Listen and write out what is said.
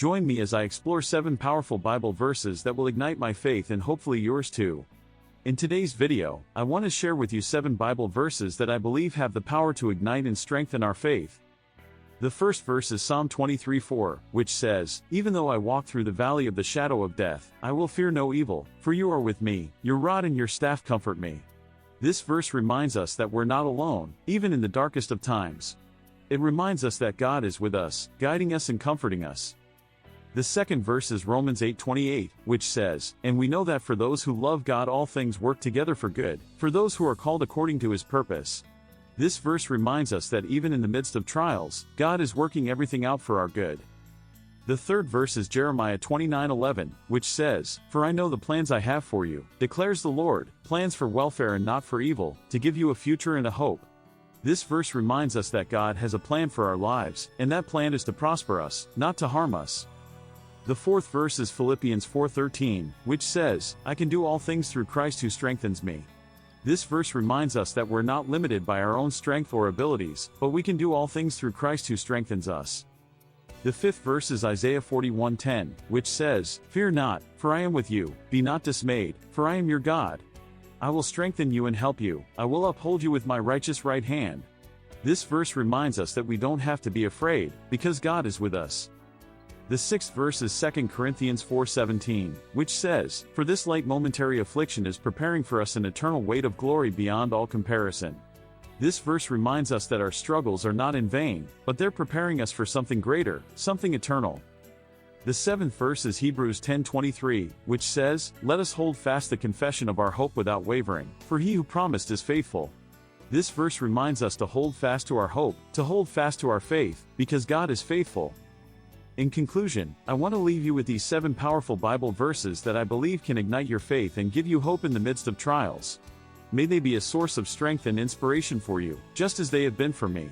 Join me as I explore 7 powerful Bible verses that will ignite my faith and hopefully yours too. In today's video, I want to share with you 7 Bible verses that I believe have the power to ignite and strengthen our faith. The first verse is Psalm 23:4, which says, "Even though I walk through the valley of the shadow of death, I will fear no evil, for you are with me, your rod and your staff comfort me." This verse reminds us that we're not alone, even in the darkest of times. It reminds us that God is with us, guiding us and comforting us. The second verse is Romans 8:28, which says, "And we know that for those who love God all things work together for good, for those who are called according to His purpose." This verse reminds us that even in the midst of trials, God is working everything out for our good. The third verse is Jeremiah 29:11, which says, "For I know the plans I have for you, declares the Lord, plans for welfare and not for evil, to give you a future and a hope." This verse reminds us that God has a plan for our lives, and that plan is to prosper us, not to harm us. The fourth verse is Philippians 4:13, which says, "I can do all things through Christ who strengthens me." This verse reminds us that we're not limited by our own strength or abilities, but we can do all things through Christ who strengthens us. The fifth verse is Isaiah 41:10, which says, "Fear not, for I am with you, be not dismayed, for I am your God. I will strengthen you and help you, I will uphold you with my righteous right hand." This verse reminds us that we don't have to be afraid, because God is with us. The sixth verse is 2 Corinthians 4:17, which says, "For this light momentary affliction is preparing for us an eternal weight of glory beyond all comparison." This verse reminds us that our struggles are not in vain, but they're preparing us for something greater, something eternal. The seventh verse is Hebrews 10:23, which says, "Let us hold fast the confession of our hope without wavering, for he who promised is faithful." This verse reminds us to hold fast to our hope, to hold fast to our faith, because God is faithful. In conclusion, I want to leave you with these 7 powerful Bible verses that I believe can ignite your faith and give you hope in the midst of trials. May they be a source of strength and inspiration for you, just as they have been for me.